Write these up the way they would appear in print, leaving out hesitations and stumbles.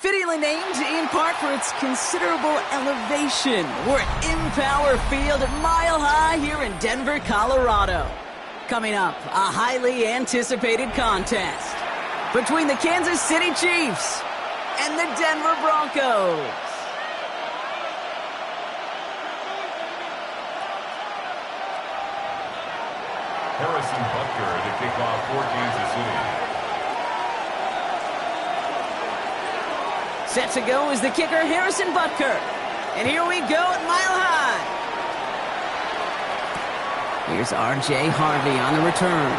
fittingly named in part for its considerable elevation. We're at Empower Field at Mile High here in Denver, Colorado. Coming up, a highly anticipated contest between the Kansas City Chiefs and the Denver Broncos. Harrison Butker to kick off for Kansas City. Set to go is the kicker, Harrison Butker. And here we go at Mile High. Here's R.J. Harvey on the return.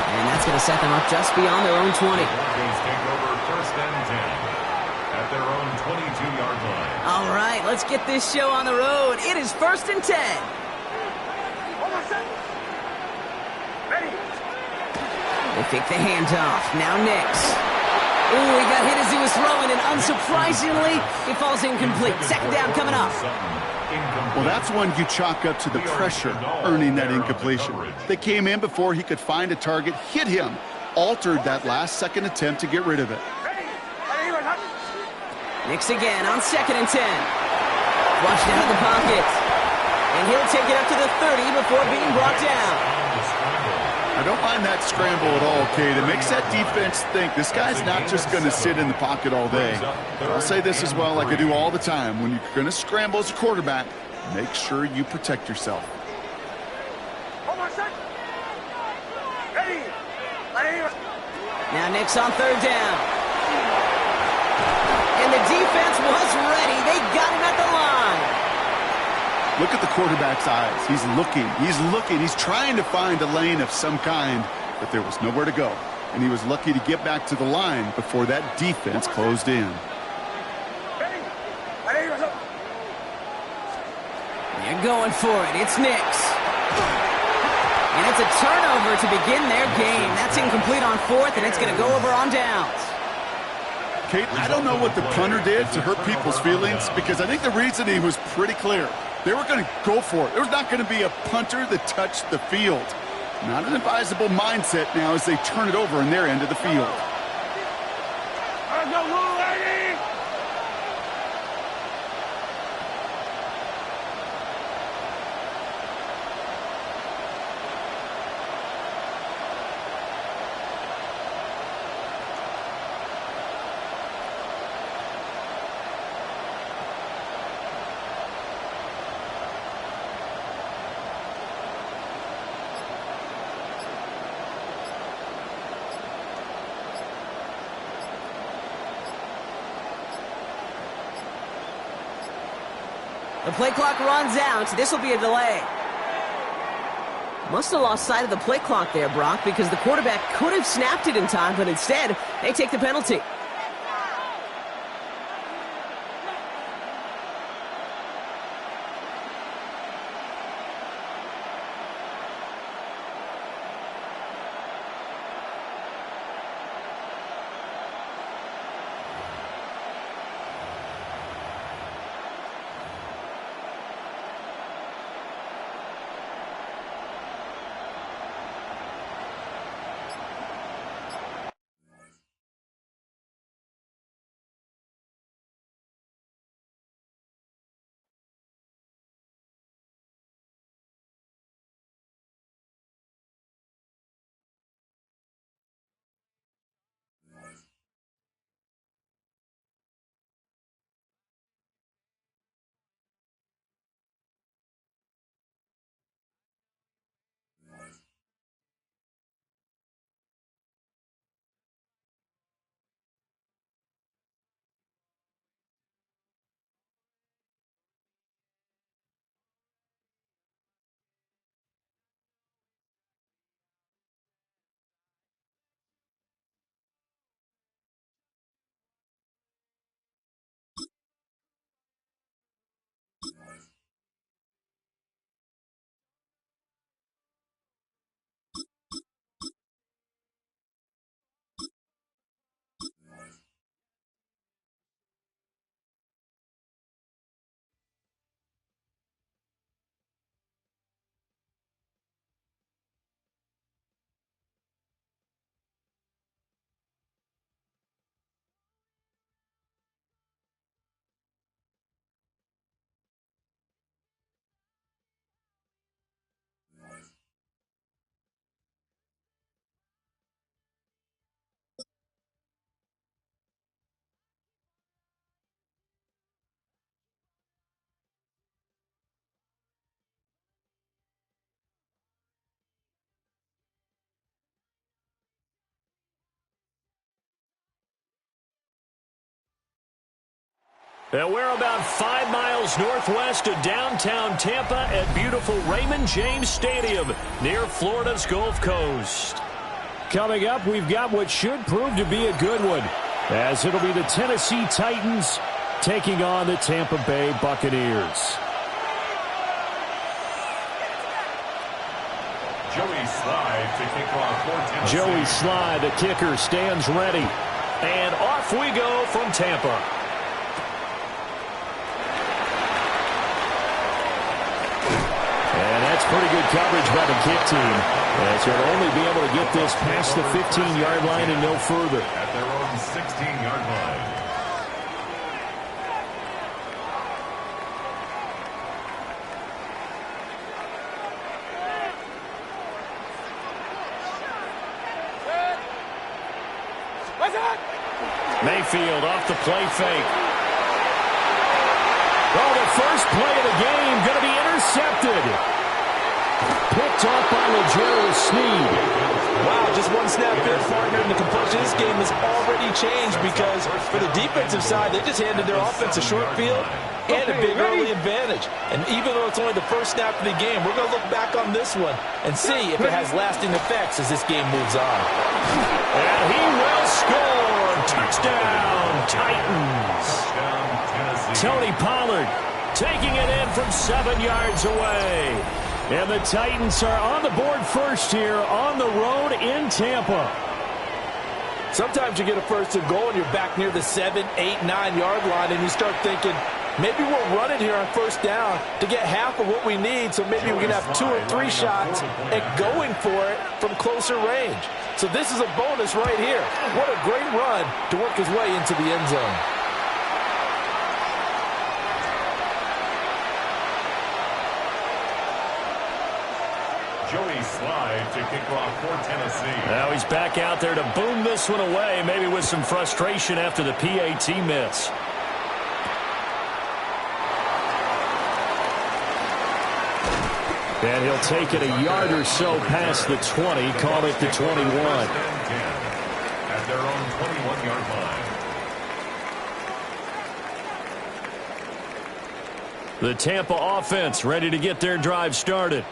And that's going to set them up just beyond their own 20. Broncos take over 1st and 10 at their own 22-yard line. All right, let's get this show on the road. It is 1st and 10. They fake the handoff. Now Nix. Ooh, he got hit as he was throwing, and unsurprisingly, it falls incomplete. 2nd down coming up. Well, that's one you chalk up to the pressure earning that incompletion. They came in before he could find a target, hit him, altered that last-second attempt to get rid of it. Nix again on 2nd and 10. Flushed out of the pocket. And he'll take it up to the 30 before being brought down. I don't mind that scramble at all, Kate. It makes that defense think this guy's not just going to sit in the pocket all day. I'll say this as well, like I do all the time. When you're going to scramble as a quarterback, make sure you protect yourself. Now Nix on 3rd down. And the defense was ready. They got him at the line. Look at the quarterback's eyes. He's looking. He's trying to find a lane of some kind, but there was nowhere to go. And he was lucky to get back to the line before that defense closed in. They're going for it. It's Nix. And it's a turnover to begin their game. That's incomplete on 4th, and it's going to go over on downs. Kate, I don't know what the punter did to hurt people's feelings, because I think the reasoning was pretty clear. They were going to go for it. There was not going to be a punter that touched the field. Not an advisable mindset now as they turn it over in their end of the field. The play clock runs out. This will be a delay. Must have lost sight of the play clock there, Brock, because the quarterback could have snapped it in time, but instead, they take the penalty. And we're about 5 miles northwest of downtown Tampa at beautiful Raymond James Stadium near Florida's Gulf Coast. Coming up, we've got what should prove to be a good one, as it'll be the Tennessee Titans taking on the Tampa Bay Buccaneers. Joey Slye to kick off for Tennessee. Joey Slye, the kicker, stands ready. And off we go from Tampa. And that's pretty good coverage by the kick team, as they'll only be able to get this past the 15-yard line and no further. At their own 16-yard line. Mayfield off the play fake. Oh, the first play of the game going to be intercepted. Picked off by L'Jarius Sneed. Wow, just one snap there, partner, and the complexion of this game has already changed because for the defensive side, they just handed their offense a short field and a big early advantage. And even though it's only the first snap of the game, we're going to look back on this one and see if it has lasting effects as this game moves on. And he will score. Touchdown, Titans. Tony Pollard taking it in from 7 yards away. And the Titans are on the board first here on the road in Tampa. Sometimes you get a first and goal and you're back near the 7, 8, 9-yard line and you start thinking, maybe we're running here on first down to get half of what we need, so maybe we can have 2 or 3 shots at going for it from closer range. So this is a bonus right here. What a great run to work his way into the end zone. Joey Slye to kick off for Tennessee. Now he's back out there to boom this one away, maybe with some frustration after the PAT miss. And he'll take it a yard or so past the 20, call it the 21. At their own 21-yard line. The Tampa offense ready to get their drive started.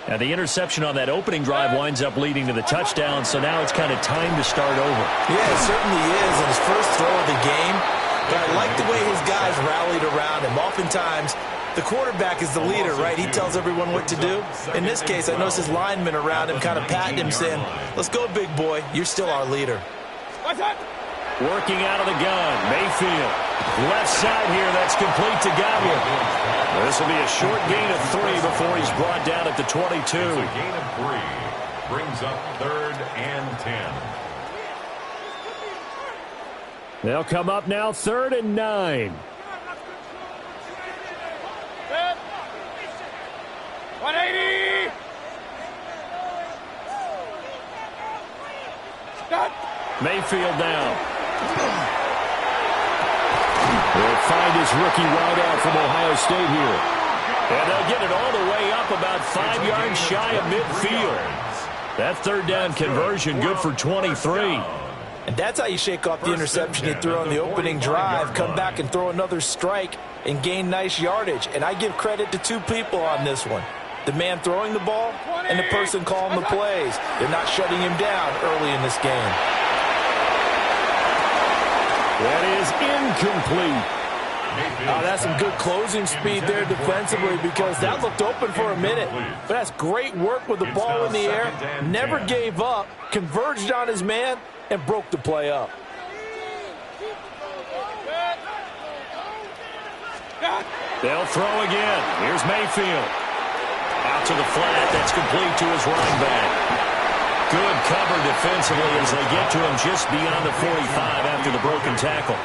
And the interception on that opening drive winds up leading to the touchdown, so now it's kind of time to start over. Yeah, it certainly is. And his first throw of the game, but I like the way his guys rallied around him. Oftentimes, the quarterback is the leader, right? He tells everyone what to do. In this case, I noticed his linemen around him kind of patting him, saying, let's go, big boy. You're still our leader. Working out of the gun, Mayfield. Left side here, that's complete to Godwin. This will be a short gain of 3 before he's brought down at the 22. It's a gain of 3. Brings up 3rd and 10. They'll come up now 3rd and 9. 180! Mayfield down. They'll find his rookie wideout from Ohio State here. And they'll get it all the way up about 5 yards shy of midfield. That 3rd down conversion good for 23. And that's how you shake off the interception you threw on the opening drive, come back and throw another strike and gain nice yardage. And I give credit to 2 people on this one. The man throwing the ball and the person calling the plays. They're not shutting him down early in this game. That is incomplete. Oh, that's some good closing speed there defensively because that looked open for a minute. But that's great work with the ball in the air. Never gave up, converged on his man, and broke the play up. They'll throw again. Here's Mayfield. Out to the flat. That's complete to his running back. Good cover defensively as they get to him just beyond the 45 after the broken tackle.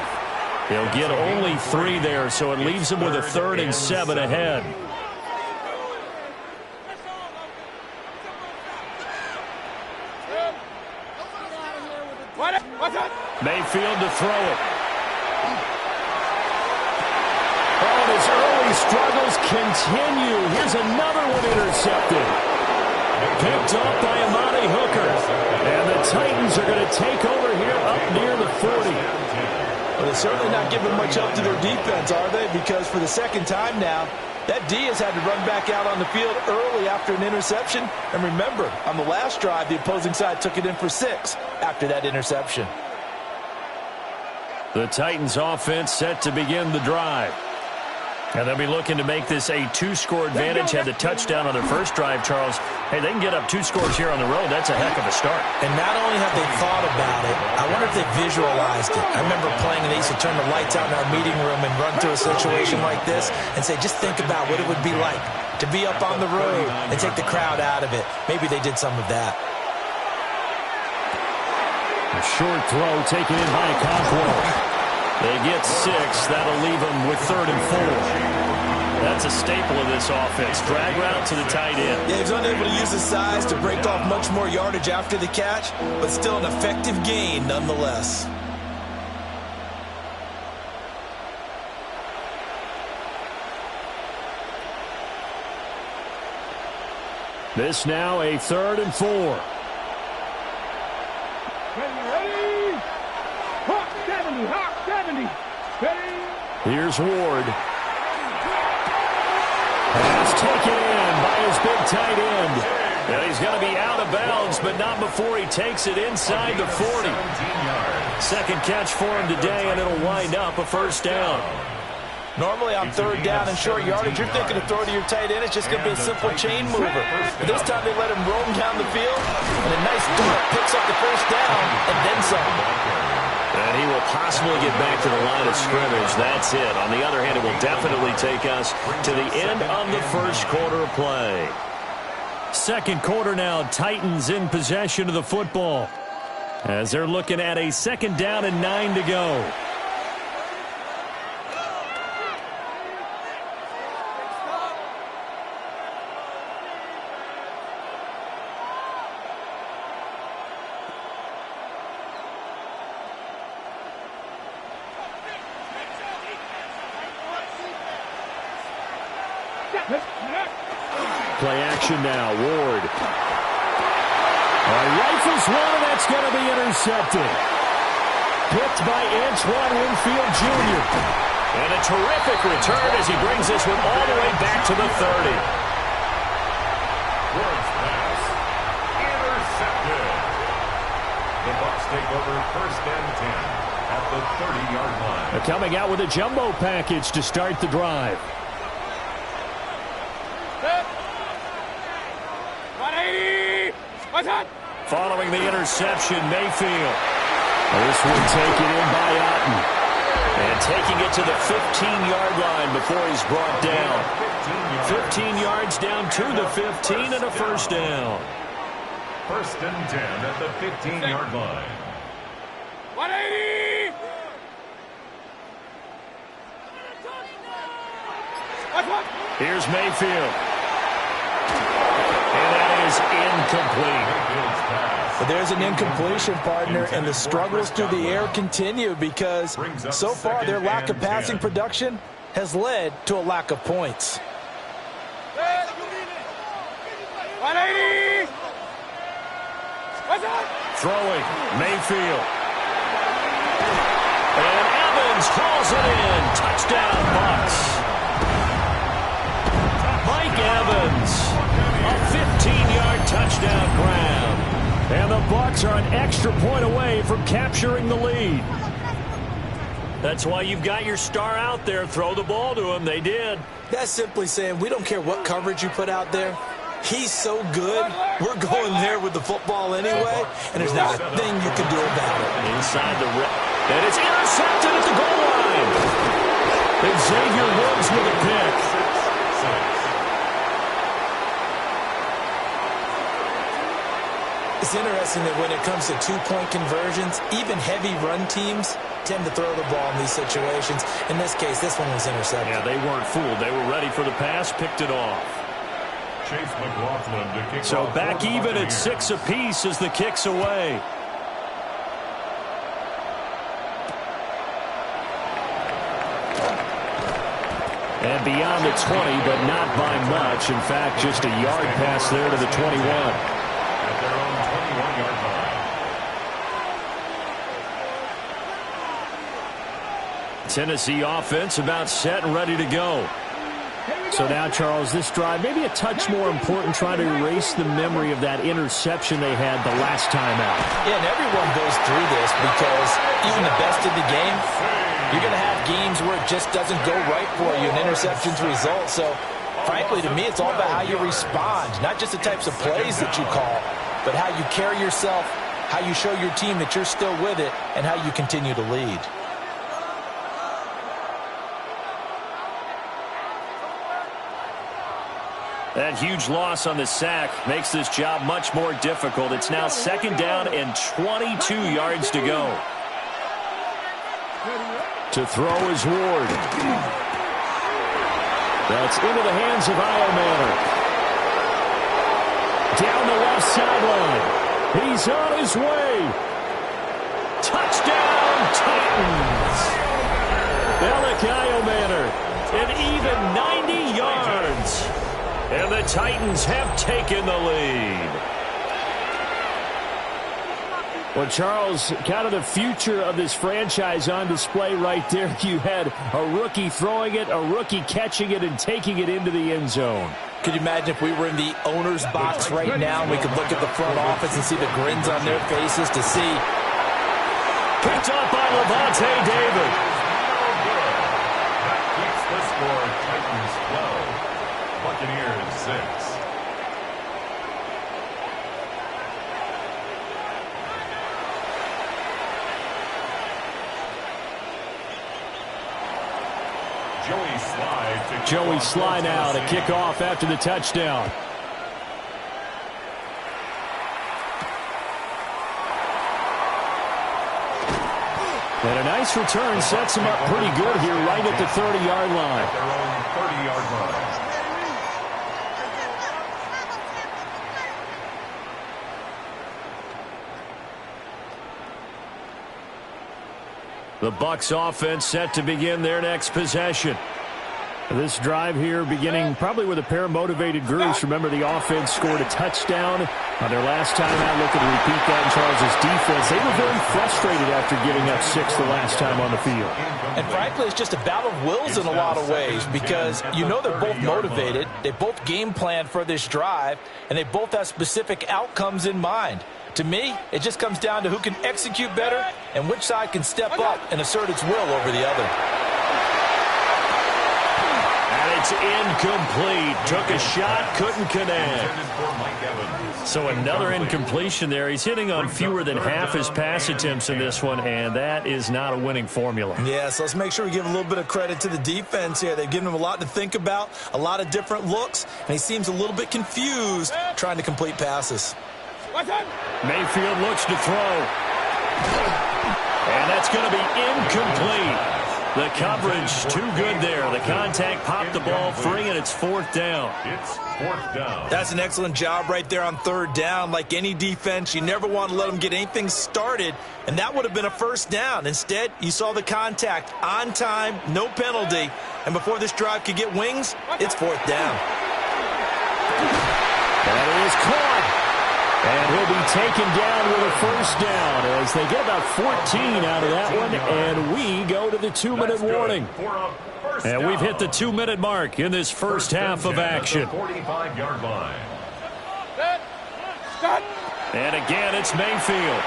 They'll get only 3 there, so it leaves them with a 3rd and 7 ahead. Mayfield to throw it. Oh, his early struggles continue. Here's another one intercepted. Picked off by Amani Hooker. And the Titans are going to take over here up near the 40. Well, the certainly not giving much help to their defense, are they? Because for the second time now, that D has had to run back out on the field early after an interception. And remember, on the last drive, the opposing side took it in for 6 after that interception. The Titans offense set to begin the drive. And they'll be looking to make this a 2-score advantage. Had the touchdown on their first drive, Charles. Hey, they can get up 2 scores here on the road. That's a heck of a start. And not only have they thought about it, I wonder if they visualized it. I remember playing and they used to turn the lights out in our meeting room and run through a situation like this and say, just think about what it would be like to be up on the road and take the crowd out of it. Maybe they did some of that. A short throw taken in by Okonkwo. They get 6. That'll leave them with 3rd and 4. That's a staple of this offense. Drag route to the tight end. Yeah, he's unable to use his size to break off much more yardage after the catch, but still an effective gain nonetheless. This now a 3rd and 4. Here's Ward. Pass taken in by his big tight end. And he's going to be out of bounds, but not before he takes it inside the 40. Second catch for him today, and it'll wind up a first down. Normally on 3rd down and short yardage, you're thinking to throw to your tight end. It's just going to be a simple chain mover. But this time they let him roam down the field, and a nice dart picks up the first down, and then some. And he will possibly get back to the line of scrimmage. That's it. On the other hand, it will definitely take us to the end of the first quarter of play. Second quarter now, Titans in possession of the football as they're looking at a 2nd down and 9 to go. Play action now. Ward. Rifles one, and that's going to be intercepted. Picked by Antoine Winfield Jr. And a terrific return as he brings this one all the way back to the 30. Ward's pass intercepted. The Bucs take over 1st and 10 at the 30-yard line. They're coming out with a jumbo package to start the drive. 180! Following the interception, Mayfield. This one taken in by Otten. And taking it to the 15-yard line before he's brought down. 15 yards down to the 15 and a first down. 1st and 10 at the 15-yard line. 180! Here's Mayfield. And that is incomplete. But there's an incompletion, partner, and the struggles through the air continue because so far their lack of passing production has led to a lack of points. 180! Throwing, Mayfield. And Evans hauls it in. Touchdown, Bucs. Mike Evans, a 15-yard touchdown grab. And the Bucs are an extra point away from capturing the lead. That's why you've got your star out there. Throw the ball to him. They did. That's simply saying we don't care what coverage you put out there. He's so good, we're going there with the football anyway, and there's not a thing you can do about it. Inside the red. And it's intercepted at the goal line. Xavier Woods with a pick. It's interesting that when it comes to two-point conversions, even heavy run teams tend to throw the ball in these situations. In this case, this one was intercepted. Yeah, they weren't fooled. They were ready for the pass, picked it off. Chase McLaughlin to kick So off back even at 6 apiece as the kick's away. And beyond the 20, but not by much. In fact, just a yard pass there to the 21. At their own 21-yard Tennessee offense about set and ready to go. So now, Charles, this drive maybe a touch more important, trying to erase the memory of that interception they had the last time out. Yeah, and everyone goes through this because even the best in the game, you're going to have games where it just doesn't go right for you, and interceptions result. So, frankly, to me, it's all about how you respond, not just the types of plays that you call, but how you carry yourself, how you show your team that you're still with it, and how you continue to lead. That huge loss on the sack makes this job much more difficult. It's now 2nd down and 22 yards to go. To throw is Ward. That's into the hands of Iomanner. Down the left sideline. He's on his way. Touchdown, Titans. Alec Iomanner, an even 90 yards. And the Titans have taken the lead. Well, Charles, kind of the future of this franchise on display right there. You had a rookie throwing it, a rookie catching it, and taking it into the end zone. Could you imagine if we were in the owner's box right now and we could look at the front office and see the grins on their faces to see. Picked up by Levante David. That keeps the score Titans 12. Buccaneers 6. Joey Sly now to kick off after the touchdown. And a nice return sets him up pretty good here right at the 30-yard line. At their own 30-yard line. The Bucs offense set to begin their next possession. This drive here beginning probably with a pair of motivated groups. Remember, the offense scored a touchdown on their last time out. Looking to repeat that in Charles' defense. They were very frustrated after giving up 6 the last time on the field. And frankly, it's just a battle of wills in a lot of ways because you know they're both motivated. They both game plan for this drive, and they both have specific outcomes in mind. To me, it just comes down to who can execute better and which side can step up and assert its will over the other. And it's incomplete. Took a shot, couldn't connect. So another incompletion there. He's hitting on fewer than half his pass attempts in this one, and that is not a winning formula. Yeah, so let's make sure we give a little bit of credit to the defense here. They've given him a lot to think about, a lot of different looks, and he seems a little bit confused trying to complete passes. Mayfield looks to throw. And that's going to be incomplete. The coverage too good there. The contact popped the ball free, and it's 4th down. It's 4th down. That's an excellent job right there on 3rd down. Like any defense, you never want to let them get anything started, and that would have been a 1st down. Instead, you saw the contact on time, no penalty, and before this drive could get wings, it's 4th down. That is caught. And he'll be taken down with a 1st down as they get about 14 out of that one, and we go to the 2-minute warning. And we've hit the 2-minute mark in this first half of action. 45-yard line. And again, it's Mayfield.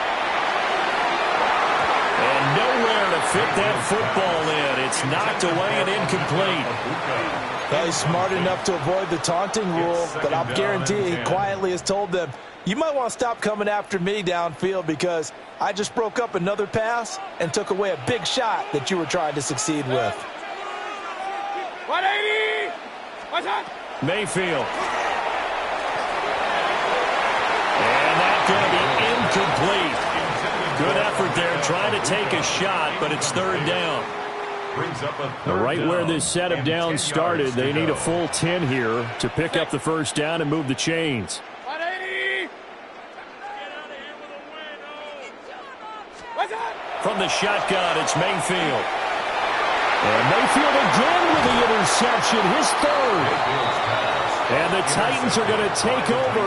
And nowhere to fit that football in. It's knocked away and incomplete. Well, he's smart enough to avoid the taunting rule, but I'll guarantee he quietly has told them, you might want to stop coming after me downfield because I just broke up another pass and took away a big shot that you were trying to succeed with. 180! What's that? Mayfield. And that's going to be incomplete. Good effort there, trying to take a shot, but it's 3rd down. Right where this set of downs started, they need a full 10 here to pick up the 1st down and move the chains. 180! What's that? From the shotgun, it's Mayfield. And Mayfield again with the interception, his 3rd. And the Titans are going to take over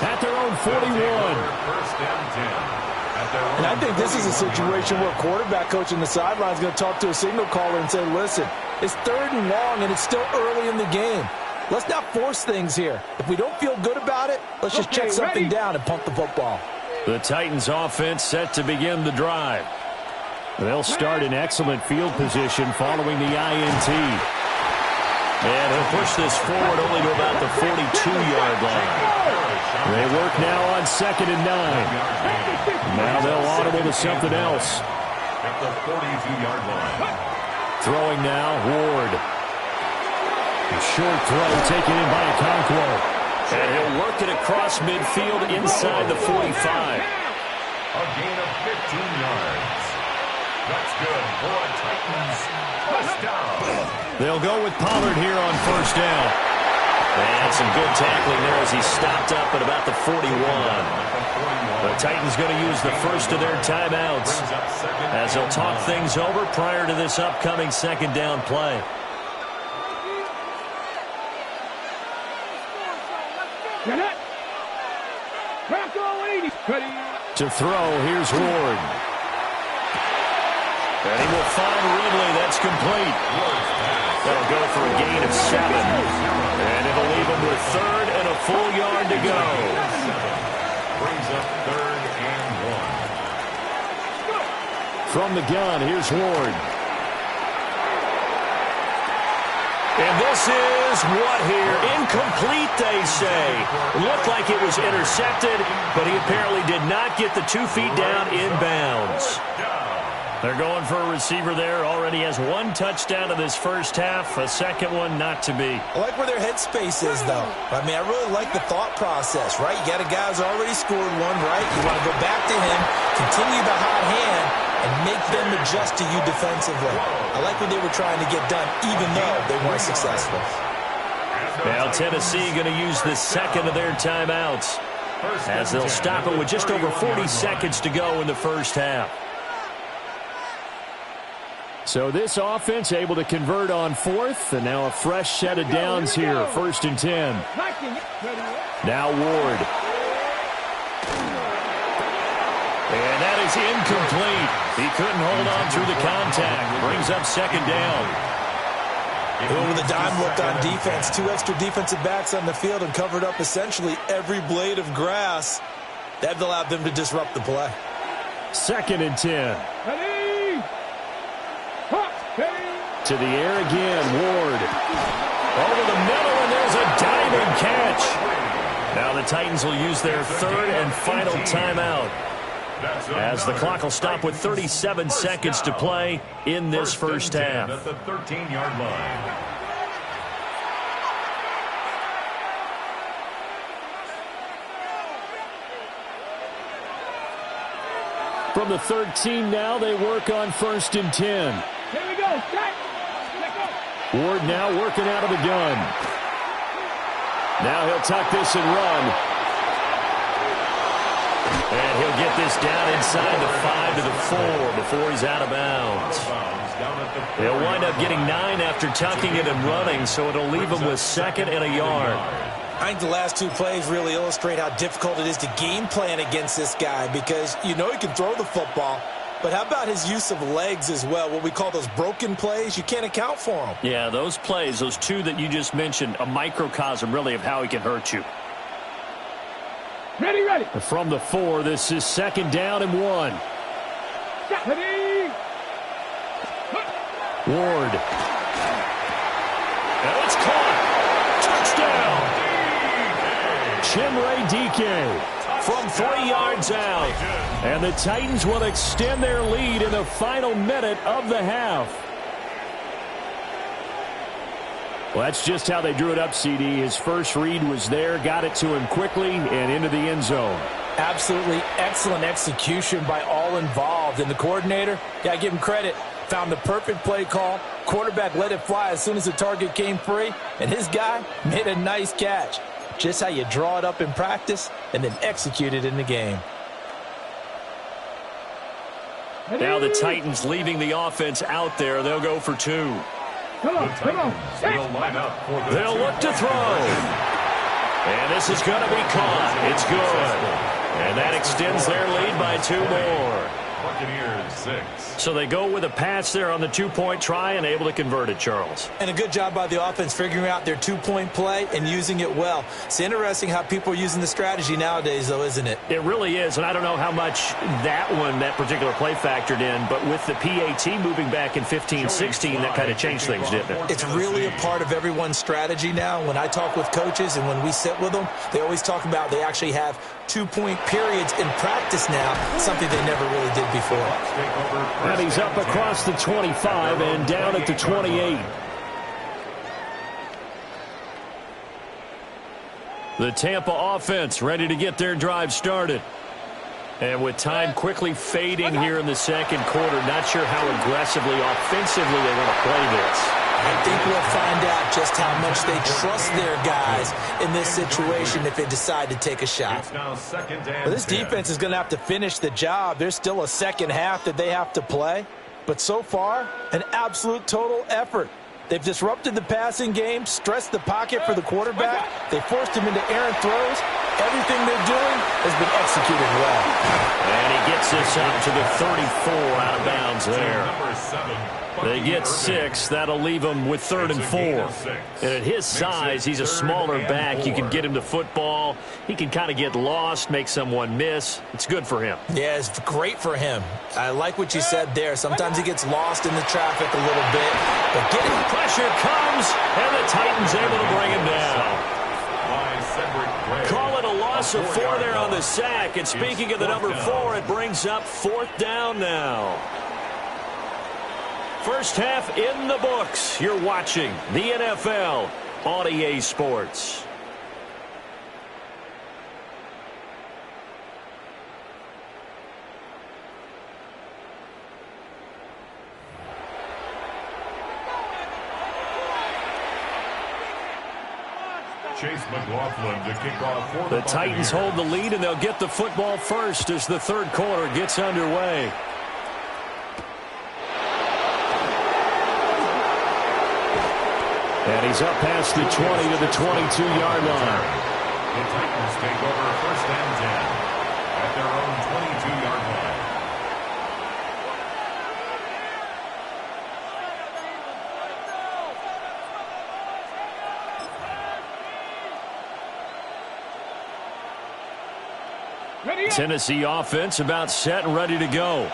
at their own 41. 1st and 10 at And I think this is a situation where quarterback coach in the sideline is going to talk to a signal caller and say, listen, it's 3rd and long, and it's still early in the game. Let's not force things here. If we don't feel good about it, let's just check something down and pump the football. The Titans offense set to begin the drive. They'll start in excellent field position following the INT. And he'll push this forward only to about the 42-yard line. They work now on 2nd and 9. Now they'll audible to something else. At the 42-yard line. Throwing now, Ward. A short throw taken in by Okonkwo. And he'll work it across midfield inside the 45. A gain of 15 yards. That's good for a Titans touchdown. They'll go with Pollard here on 1st down. And some good tackling there as he stopped up at about the 41. The Titans going to use the first of their timeouts as they'll talk things over prior to this upcoming 2nd down play. To throw, here's Ward. And he will find Ridley. That's complete. That'll go for a gain of 7. And it'll leave him with 3rd and a full yard to go. Brings up 3rd and 1. From the gun, here's Ward. And this is what here? Incomplete, they say. It looked like it was intercepted, but he apparently did not get the 2 feet down inbounds. They're going for a receiver there. Already has 1 touchdown in this first half. A second one not to be. I like where their headspace is, though. I mean, I really like the thought process, right? You got a guy who's already scored 1, right? You want to go back to him, continue the hot hand, and make them adjust to you defensively. I like what they were trying to get done, even though they weren't successful. Now Tennessee going to use the second of their timeouts as they'll stop it with just over 40 seconds to go in the first half. So this offense able to convert on 4th, and now a fresh set of downs here, 1st and 10. Now Ward. And that is incomplete. He couldn't hold on through the contact. Brings up 2nd down. Over the dime look on defense. 2 extra defensive backs on the field and covered up essentially every blade of grass. That allowed them to disrupt the play. 2nd and 10. To the air again, Ward. Over the middle, and there's a diving catch. Now the Titans will use their 3rd and final timeout as the clock will stop with 37 seconds to play in this first half. At the 13-yard line. From the 13 now, they work on 1st and 10. Here we go. Ward now working out of the gun. Now he'll tuck this and run. And he'll get this down inside the 5 to the 4 before he's out of bounds. He'll wind up getting 9 after tucking it and running, so it'll leave him with 2nd and a yard. I think the last 2 plays really illustrate how difficult it is to game plan against this guy because you know he can throw the football, but how about his use of legs as well? What we call those broken plays, you can't account for them. Yeah, those plays, those 2 that you just mentioned, a microcosm really of how he can hurt you. Ready. From the 4, this is 2nd down and 1. Ready. Ward. And it's caught. Touchdown. Chimere Dike from 3 yards out. And the Titans will extend their lead in the final minute of the half. Well, that's just how they drew it up, CD. His first read was there, got it to him quickly, and into the end zone. Absolutely excellent execution by all involved. And the coordinator, got to give him credit, found the perfect play call. Quarterback let it fly as soon as the target came free, and his guy made a nice catch. Just how you draw it up in practice and then execute it in the game. Now the Titans leaving the offense out there. They'll go for 2. Come on. They'll look to throw. And this is going to be caught. It's good. And that extends their lead by 2 more. Buccaneers 6. So they go with a pass there on the 2-point try and able to convert it, Charles. And a good job by the offense figuring out their 2-point play and using it well. It's interesting how people are using the strategy nowadays, though, isn't it? It really is, and I don't know how much that particular play factored in, but with the PAT moving back in 15-16, that kind of changed things, didn't it? It's really a part of everyone's strategy now. When I talk with coaches and when we sit with them, they always talk about they actually have 2-point periods in practice now, something they never really did before. And he's up across the 25 and down at the 28. The Tampa offense ready to get their drive started. And with time quickly fading here in the second quarter, not sure how aggressively, offensively they want to play this. I think we'll find out just how much they trust their guys in this situation if they decide to take a shot. It's now second and Well, this 10. defense is going to have to finish the job. There's still a second half that they have to play. But so far, an absolute total effort. They've disrupted the passing game, stressed the pocket for the quarterback. They forced him into errant throws. Everything they're doing has been executed well. And he gets this out to the 34 out of bounds there. Number 7. They get 6. That'll leave him with 3rd and 4. And at his size, he's a smaller back. You can get him to football. He can kind of get lost, make someone miss. It's good for him. Yeah, it's great for him. I like what you said there. Sometimes he gets lost in the traffic a little bit. But getting Pressure comes, and the Titans able to bring him down. Call it a loss of 4 there on the sack. And speaking of the number 4, it brings up 4th down now. First half in the books. You're watching the NFL on EA Sports. Chase McLaughlin to kick off for The Titans hold the lead, and they'll get the football first as the third quarter gets underway. And he's up past the 20 to the 22-yard line. The Titans take over first and 10 at their own 22-yard line. Tennessee offense about set and ready to go.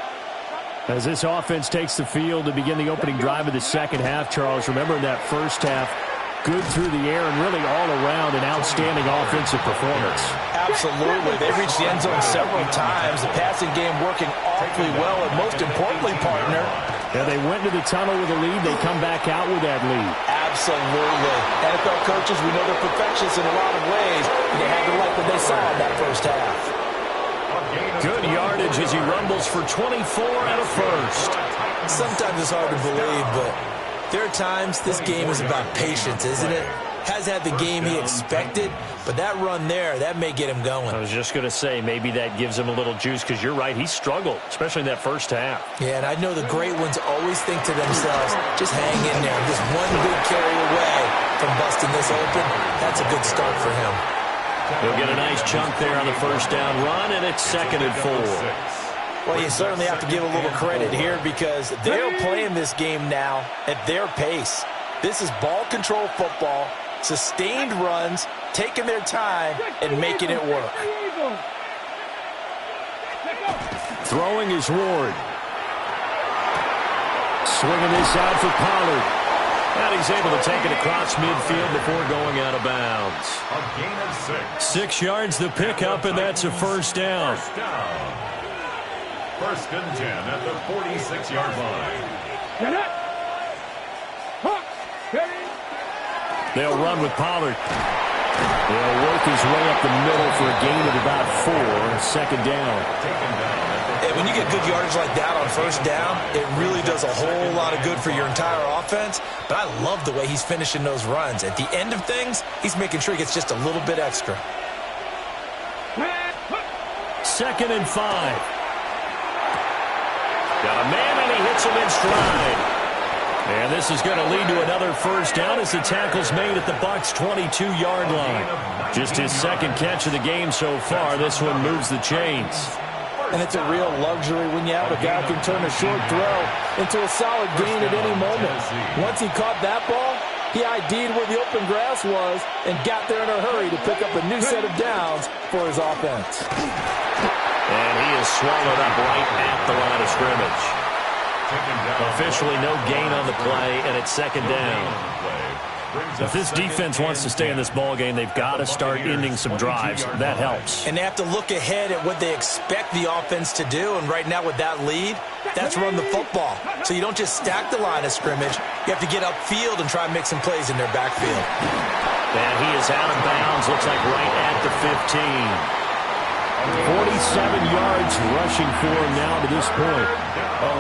As this offense takes the field to begin the opening drive of the second half, Charles, remember in that first half, good through the air and really all around an outstanding offensive performance. Absolutely. They reached the end zone several times. The passing game working awfully well, and most importantly, partner, Yeah, they went to the tunnel with a lead. They come back out with that lead. absolutely. NFL coaches, we know they're perfectionists in a lot of ways. They had to like what they saw in that first half. Good yardage as he rumbles for 24 and a first. Sometimes it's hard to believe, but there are times this game is about patience, isn't it? Has had the game he expected, but that run there, that may get him going. I was just going to say, maybe that gives him a little juice, because you're right, he struggled, especially in that first half. Yeah, and I know the great ones always think to themselves, just hang in there. Just one big carry away from busting this open. That's a good start for him. He'll get a nice chunk there on the first down run, and it's 2nd and 4. Well, you certainly have to give a little credit here because they're playing this game now at their pace. This is ball control football, sustained runs, taking their time, and making it work. Throwing is Ward. Swinging this out for Pollard. And he's able to take it across midfield before going out of bounds. A gain of 6. 6 yards the pickup, and that's a first down. First down. First and 10 at the 46-yard line. They'll run with Pollard. He'll work his way up the middle for a gain of about 4. Second down. And when you get good yardage like that on first down, it really does a whole lot of good for your entire offense. But I love the way he's finishing those runs. At the end of things, he's making sure he gets just a little bit extra. 2nd and 5. Got a man, and he hits him in stride. And this is going to lead to another first down as the tackle's made at the Bucs' 22-yard line. Just his second catch of the game so far. This one moves the chains. And it's a real luxury when you have a guy who can turn a short throw into a solid gain at any moment. Once he caught that ball, he ID'd where the open grass was and got there in a hurry to pick up a new set of downs for his offense. And he is swallowed up right at the line of scrimmage. Officially no gain on the play, and it's second down. If this defense wants to stay in this ballgame, they've got to start ending some drives. That helps. And they have to look ahead at what they expect the offense to do. And right now with that lead, that's run the football. So you don't just stack the line of scrimmage. You have to get upfield and try and make some plays in their backfield. And he is out of bounds. Looks like right at the 15. 47 yards rushing for him now to this point.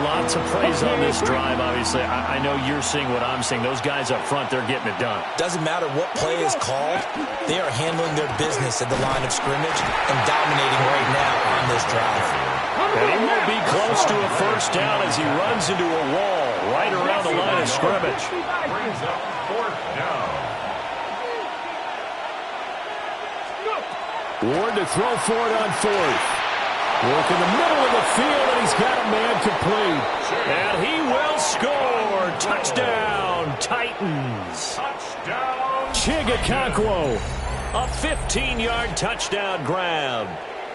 Lots of plays on this drive, obviously. I know you're seeing what I'm seeing. Those guys up front, they're getting it done. Doesn't matter what play is called. They are handling their business at the line of scrimmage and dominating right now on this drive. And he will be close to a first down as he runs into a wall right around the line of scrimmage. Brings up fourth down. Ward to throw for it on fourth. Work in the middle of the field, and he's got a man complete. And he will score. Touchdown, Titans. Touchdown. Chigakonkwo, a 15-yard touchdown grab.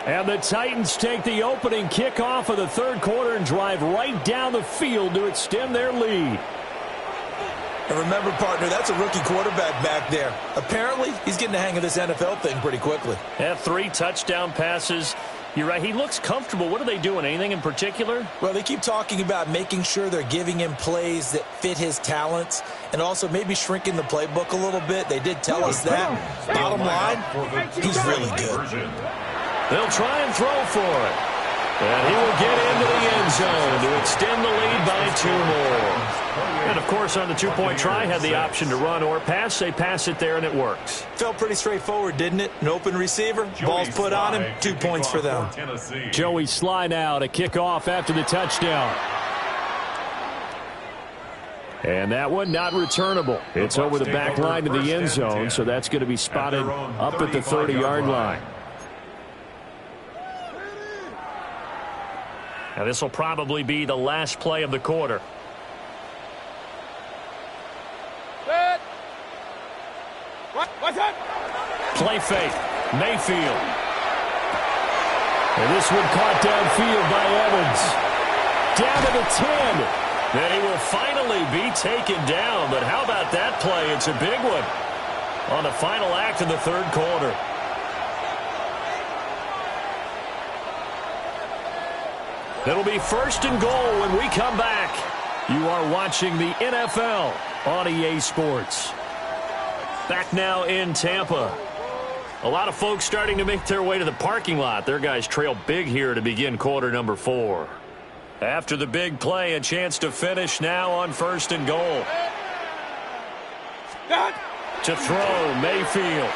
And the Titans take the opening kickoff of the third quarter and drive right down the field to extend their lead. And remember, partner, that's a rookie quarterback back there. Apparently, he's getting the hang of this NFL thing pretty quickly. Had 3 touchdown passes. You're right, he looks comfortable. What are they doing? Anything in particular? Well, they keep talking about making sure they're giving him plays that fit his talents and also maybe shrinking the playbook a little bit. They did tell us that. Bottom line, he's really good. They'll try and throw for it. And he will get into the end zone to extend the lead by 2 more. And, of course, on the 2-point try, had the option to run or pass. They pass it there, and it works. Felt pretty straightforward, didn't it? An open receiver, ball's put on him, 2 points for them. Joey Sly now to kick off after the touchdown. And that one not returnable. It's over the back line to the end zone, so that's going to be spotted up at the 30-yard line. Now, this will probably be the last play of the quarter. What's that? Play fake. Mayfield. And this one caught downfield by Evans. Down to the 10. Then he will finally be taken down. But how about that play? It's a big one on the final act of the third quarter. It'll be first and goal when we come back. You are watching the NFL on EA Sports. Back now in Tampa. A lot of folks starting to make their way to the parking lot. Their guys trail big here to begin quarter number 4. After the big play, a chance to finish now on first and goal. To throw, Mayfield.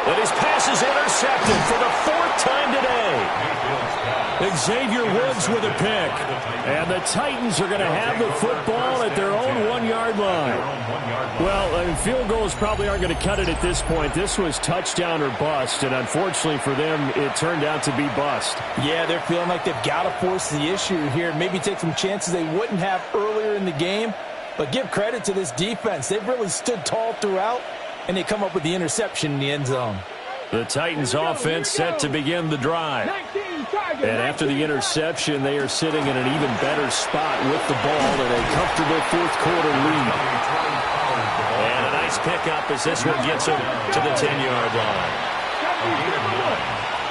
But his pass is intercepted for the 4th time today. Xavier Woods with a pick. And the Titans are going to have the football at their own 1-yard line. Well, field goals probably aren't going to cut it at this point. This was touchdown or bust, and unfortunately for them, it turned out to be bust. Yeah, they're feeling like they've got to force the issue here, maybe take some chances they wouldn't have earlier in the game. But give credit to this defense. They've really stood tall throughout, and they come up with the interception in the end zone. The Titans offense set to begin the drive. And after the interception, they are sitting in an even better spot with the ball in a comfortable fourth quarter lead. And a nice pickup as this one gets him to the 10-yard line.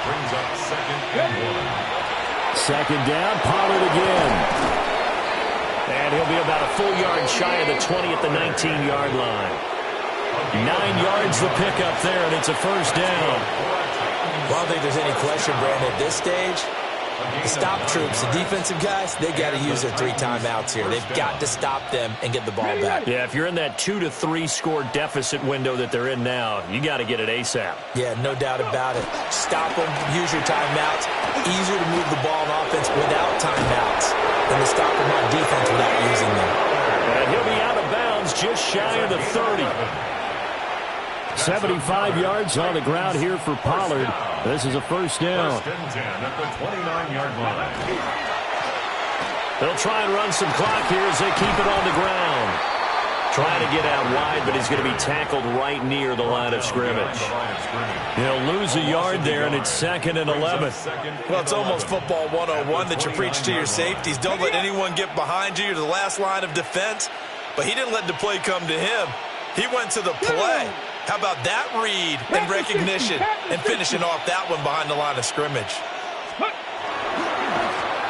Brings up second and 1. Second down, Pollard again. And he'll be about a full yard shy of the 20 at the 19-yard line. 9 yards the pickup there, and it's a first down. Well, I don't think there's any question, Brandon, at this stage. The stop troops, the defensive guys, they got to use their 3 timeouts here. They've got to stop them and get the ball back. Yeah, if you're in that 2 to 3 score deficit window that they're in now, you got to get it ASAP. Yeah, no doubt about it. Stop them, use your timeouts. Easier to move the ball on offense without timeouts than to stop them on defense without using them. And 75 yards on the ground here for Pollard. This is a first down. First and 10 at the 29-yard line. They'll try and run some clock here as they keep it on the ground. Trying to get out wide, but he's going to be tackled right near the line of scrimmage. He'll lose a yard there, and it's 2nd and 11. Well, it's almost football 101 that you preach to your safeties. Don't let anyone get behind you. You're the last line of defense. But he didn't let the play come to him. He went to the play. How about that read and recognition and finishing off that one behind the line of scrimmage?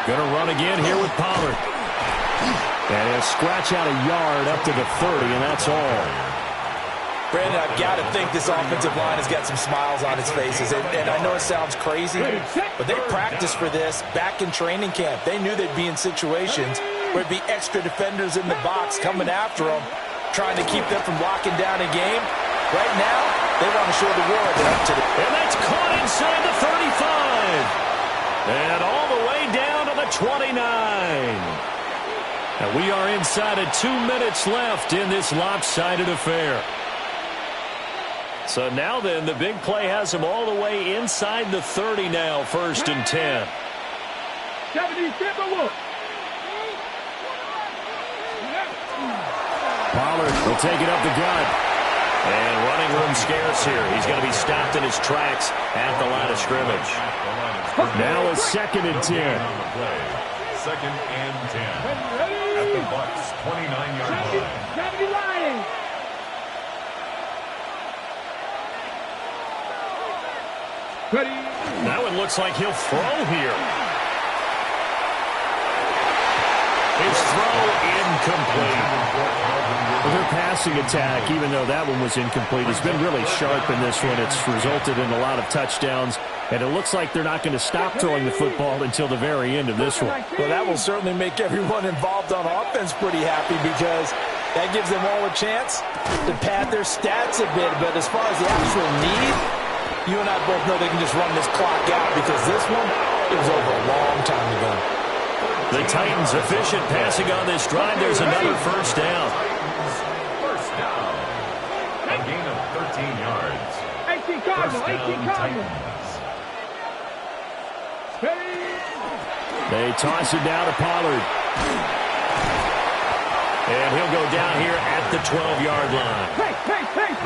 Going to run again here with Pollard. And he'll scratch out a yard up to the 30, and that's all. Brandon, I've got to think this offensive line has got some smiles on its faces. And I know it sounds crazy, but they practiced for this back in training camp. They knew they'd be in situations where it'd be extra defenders in the box coming after them, trying to keep them from locking down a game. Right now, they want to show the world they're up to the... And that's caught inside the 35. And all the way down to the 29. And we are inside of 2 minutes left in this lopsided affair. So now then, the big play has him all the way inside the 30 now, 1st and 10. Pollard will take it up the gut. And running room scarce here. He's going to be stopped in his tracks at the line of scrimmage. Now a 2nd and 10. 2nd and 10 at the Bucs' 29-yard line. That one looks like he'll throw here. His throw incomplete. Well, their passing attack, even though that one was incomplete, has been really sharp in this one. It's resulted in a lot of touchdowns, and it looks like they're not going to stop throwing the football until the very end of this one. Well, that will certainly make everyone involved on offense pretty happy because that gives them all a chance to pad their stats a bit. But as far as the actual need, you and I both know they can just run this clock out because this one, it was over a long time ago. The Titans efficient passing on this drive. There's another first down. First down. A gain of 13 yards. 18 Cardinals. 18 Cardinals. They toss it down to Pollard. And he'll go down here at the 12-yard line.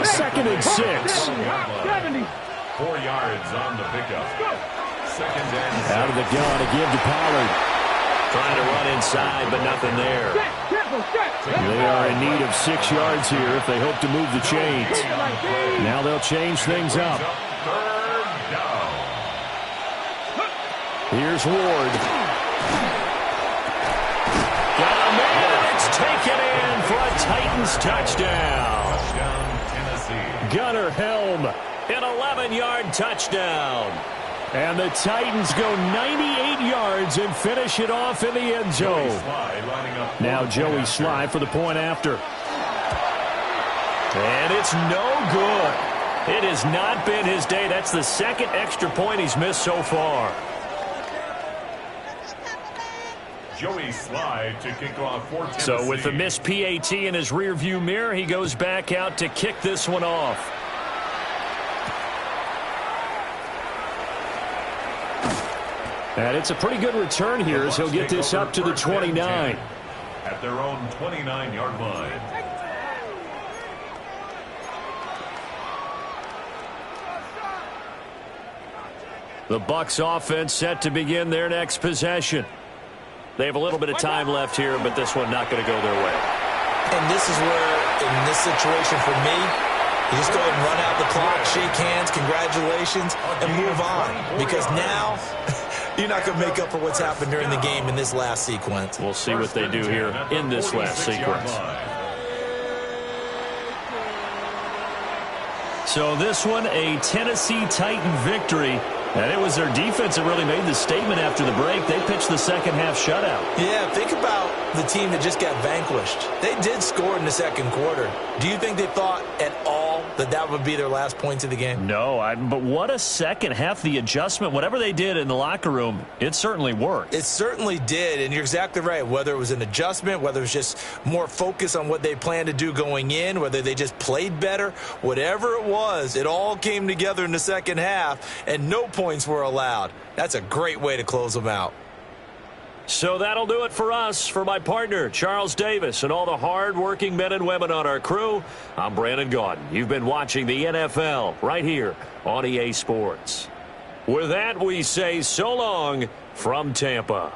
2nd and 6. 70. 4 yards on the pickup. 2nd and 6. Out of the gun to give to Pollard. Trying to run inside, but nothing there. They are in need of 6 yards here if they hope to move the chains. Now they'll change things up. 3rd down. Here's Ward. Got a man. It's taken in for a Titans touchdown. Touchdown, Tennessee. Gunnar Helm, an 11-yard touchdown. And the Titans go 98 yards and finish it off in the end zone. Now Joey Sly for the point after. And it's no good. It has not been his day. That's the 2nd extra point he's missed so far. Joey Sly to kick off for Tennessee. So with the missed PAT in his rearview mirror, he goes back out to kick this one off. And it's a pretty good return here as he'll get this up to the 29. At their own 29-yard line. The Bucs offense set to begin their next possession. They have a little bit of time left here, but this one not going to go their way. And this is where, in this situation for me, you just go ahead and run out the clock, shake hands, congratulations, and move on. Because now, you're not going to make up for what's happened during the game in this last sequence. We'll see what they do here in this last sequence. So this one, a Tennessee Titan victory. And it was their defense that really made the statement after the break. They pitched the second-half shutout. Yeah, think about the team that just got vanquished. They did score in the second quarter. Do you think they thought at all that that would be their last points of the game? No, but what a second half. The adjustment, whatever they did in the locker room, it certainly worked. It certainly did, and you're exactly right. Whether it was an adjustment, whether it was just more focus on what they planned to do going in, whether they just played better, whatever it was, it all came together in the second half, and no points were allowed. That's a great way to close them out. So that'll do it for us. For my partner, Charles Davis, and all the hard-working men and women on our crew, I'm Brandon Gaudin. You've been watching the NFL right here on EA Sports. With that, we say so long from Tampa.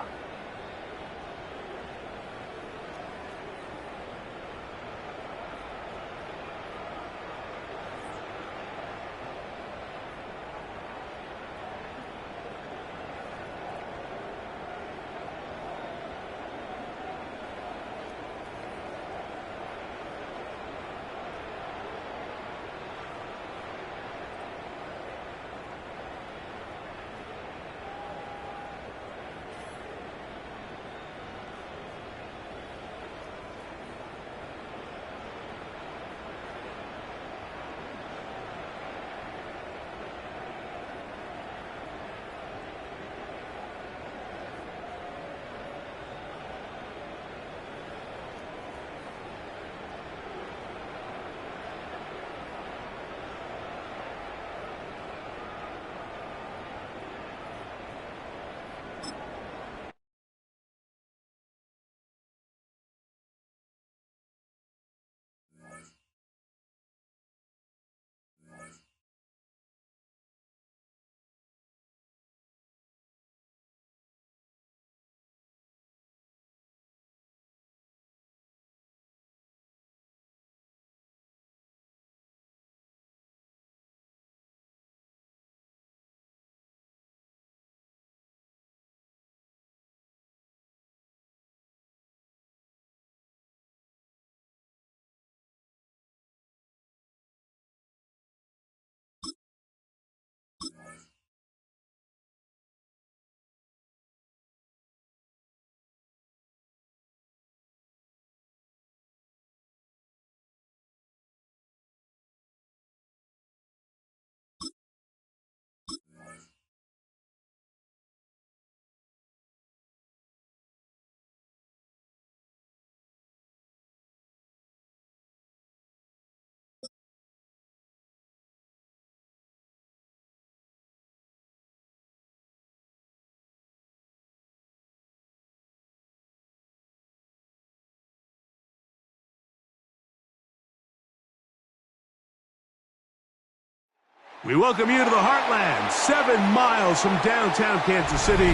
We welcome you to the Heartland, 7 miles from downtown Kansas City.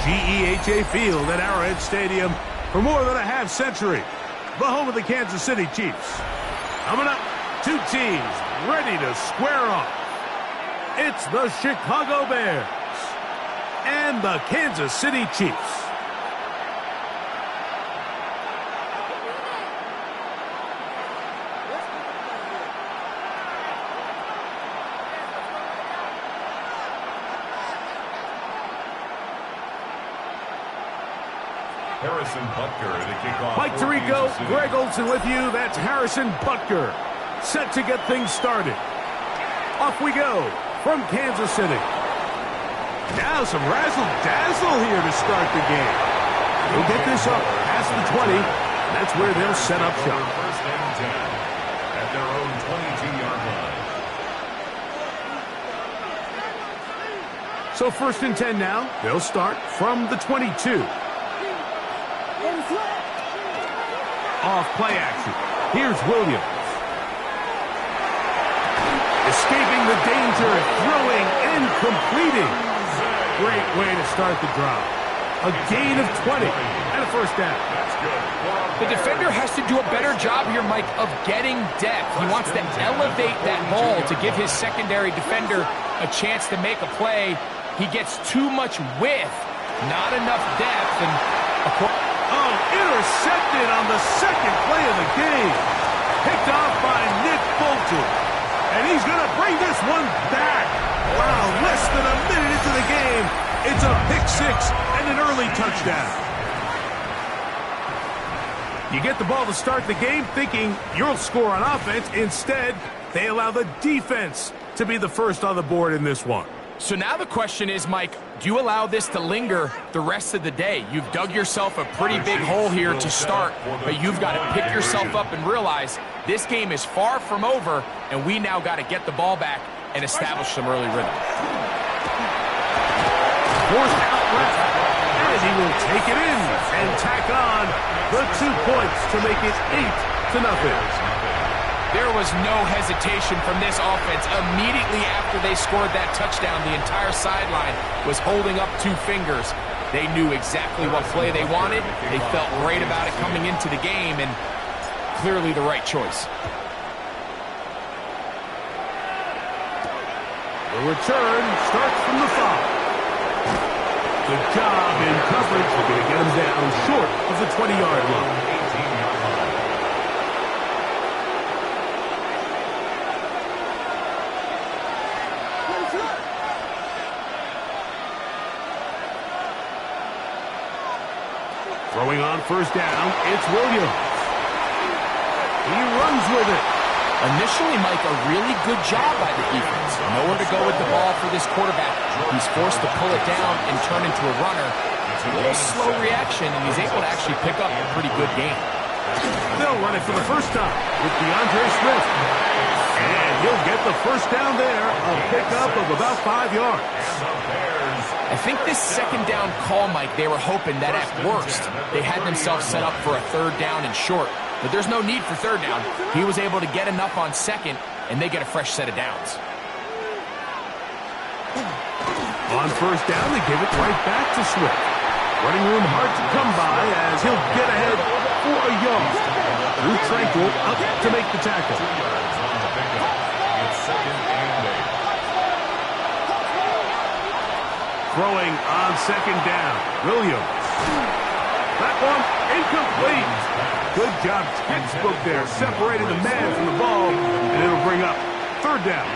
GEHA Field at Arrowhead Stadium for more than a half-century. The home of the Kansas City Chiefs. Coming up, two teams ready to square off. It's the Chicago Bears and the Kansas City Chiefs. Harrison Butker to kick off. Mike Tirico, Greg Olson with you. That's Harrison Butker, set to get things started. Off we go from Kansas City. Now some razzle-dazzle here to start the game. They'll get this up past the 20. That's where they'll set up shop. First and 10 at their own 22-yard line. So first and 10 now. They'll start from the 22. Off play action. Here's Williams. Escaping the danger, throwing and completing. Great way to start the drive. A gain of 20 and a first down. That's good. The defender has to do a better job here, Mike, of getting depth. He wants to elevate that ball to give his secondary defender a chance to make a play. He gets too much width, not enough depth, and intercepted on the second play of the game. Picked off by Nick Bolton. And he's going to bring this one back. Wow, less than a minute into the game. It's a pick six and an early touchdown. You get the ball to start the game thinking you'll score on offense. Instead, they allow the defense to be the first on the board in this one. So now the question is, Mike, do you allow this to linger the rest of the day? You've dug yourself a pretty big hole here to start, but you've got to pick yourself up and realize this game is far from over, and we now got to get the ball back and establish some early rhythm. Forced out left, and he will take it in and tack on the 2 points to make it 8-0. There was no hesitation from this offense. Immediately after they scored that touchdown, the entire sideline was holding up 2 fingers. They knew exactly what play they wanted. They felt great about it coming into the game, and clearly the right choice. The return starts from the 5. Good job in coverage. We're going to get him down short of the 20-yard line. Throwing on first down, it's Williams. He runs with it. Initially, Mike, a really good job by the defense. Nowhere to go with the ball for this quarterback. He's forced to pull it down and turn into a runner. It's a little slow reaction, and he's able to actually pick up a pretty good game. They'll run it for the first time with DeAndre Swift. And he'll get the first down there, a pickup of about 5 yards. I think this second down call, Mike, they were hoping that at worst they had themselves set up for a third down and short. But there's no need for third down. He was able to get enough on second, and they get a fresh set of downs. On first down, they give it right back to Swift. Running room hard to come by as he'll get ahead for a yard. Drew Tranquil up to make the tackle. Throwing on second down, Williams. That one incomplete. Good job, textbook there, separating the man from the ball, and it'll bring up third down.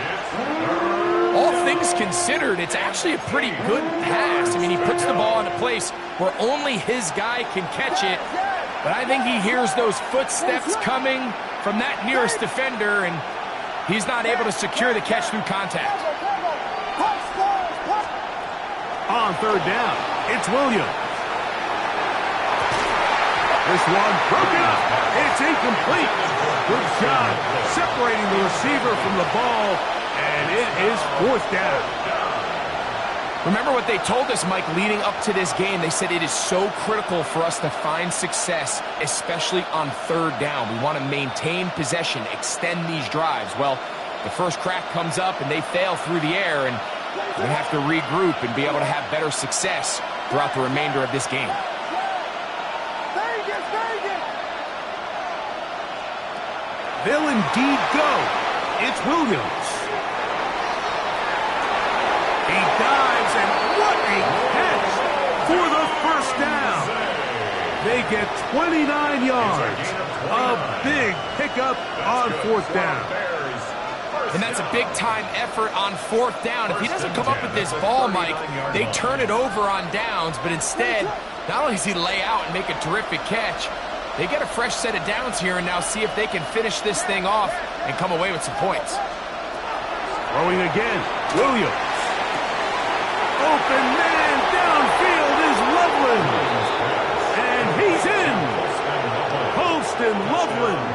All things considered, it's actually a pretty good pass. I mean, he puts the ball in a place where only his guy can catch it, but I think he hears those footsteps coming from that nearest defender, and he's not able to secure the catch through contact. On third down, it's Williams. This one broken up. It's incomplete. Good job separating the receiver from the ball, and it is fourth down. Remember what they told us, Mike, leading up to this game. They said it is so critical for us to find success, especially on third down. We want to maintain possession, extend these drives. Well, the first crack comes up, and they fail through the air, and we have to regroup and be able to have better success throughout the remainder of this game. They'll indeed go. It's Williams. He dives, and what a catch for the first down. They get 29 yards. A big pickup on fourth down. And that's a big-time effort on fourth down. If he doesn't come up with this ball, Mike, they turn it over on downs, but instead, not only does he lay out and make a terrific catch, they get a fresh set of downs here and now see if they can finish this thing off and come away with some points. Throwing again, Williams. Open man downfield is Loveland. And he's in. Holston Loveland.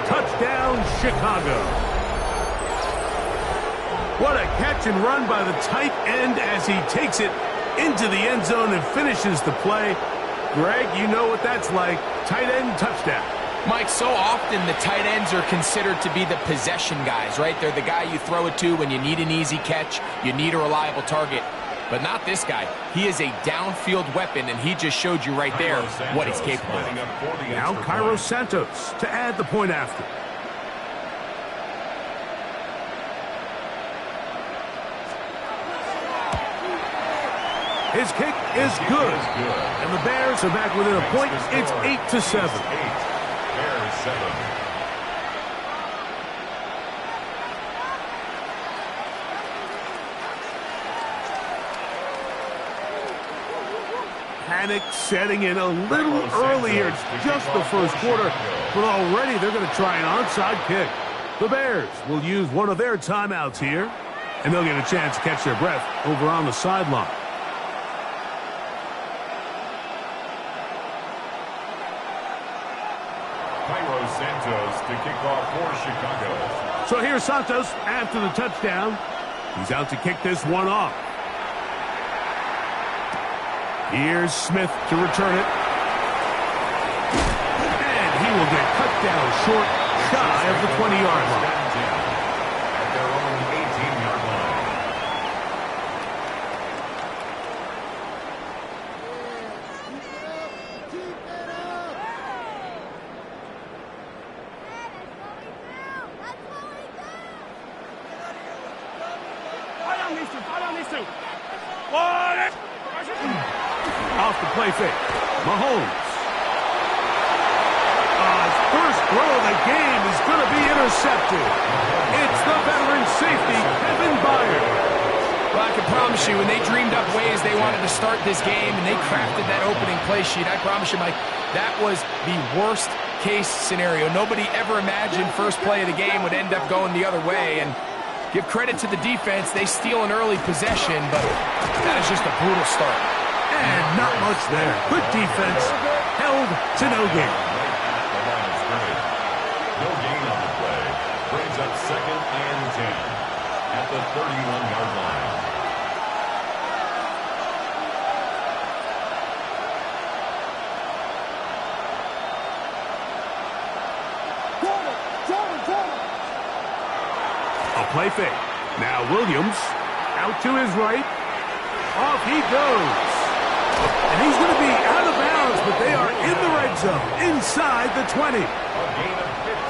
Touchdown, Chicago. What a catch and run by the tight end as he takes it into the end zone and finishes the play. Greg, you know what that's like. Tight end touchdown. Mike, so often the tight ends are considered to be the possession guys, right? They're the guy you throw it to when you need an easy catch, you need a reliable target. But not this guy. He is a downfield weapon, and he just showed you right there what he's capable of. Now Cairo Santos to add the point after. His kick is good. And the Bears are back within a point. It's 8-7. Bears 7. panic setting in a little earlier. It's just the first quarter, but already they're going to try an onside kick. The Bears will use one of their timeouts here, and they'll get a chance to catch their breath over on the sideline. Santos to kick off for Chicago. So here's Santos after the touchdown. He's out to kick this one off. Here's Smith to return it. And he will get cut down short, shy of the 20-yard line. At their own 18-yard line. Off the play fake. Mahomes. His first throw of the game is going to be intercepted. It's the veteran safety, Kevin Byard. Well, I can promise you, when they dreamed up ways they wanted to start this game and they crafted that opening play sheet, I promise you, Mike, that was the worst case scenario. Nobody ever imagined first play of the game would end up going the other way. And give credit to the defense. They steal an early possession, but that is just a brutal start. And not much there. Good defense. Held to no gain. The line is scrimmage. No gain on the play. Brings up 2nd and 10 at the 31-yard line. A play fake. Now Williams out to his right. Off he goes. And he's going to be out of bounds, but they are in the red zone, inside the 20.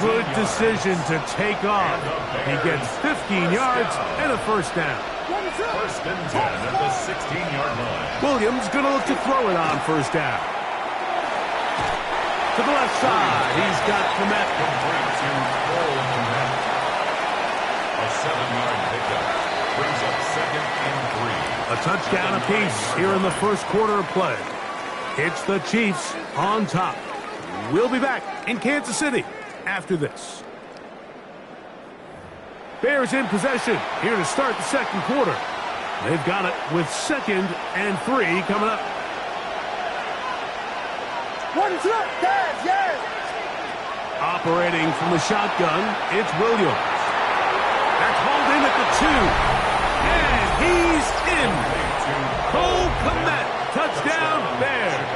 Good decision to take off. He gets 15 yards and a first down. 1st and 10 at the 16-yard line. Williams going to look to throw it on first down. To the left side, he's got Komet. Complete to Cole Komet. A 7-yard pickup. Brings up 2nd and 3. A touchdown apiece here in the first quarter of play. It's the Chiefs on top. We'll be back in Kansas City after this. Bears in possession here to start the second quarter. They've got it with 2nd and 3 coming up. Operating from the shotgun, it's Williams. That's hauled in at the 2. And he's in. Cole Komet, touchdown Bears.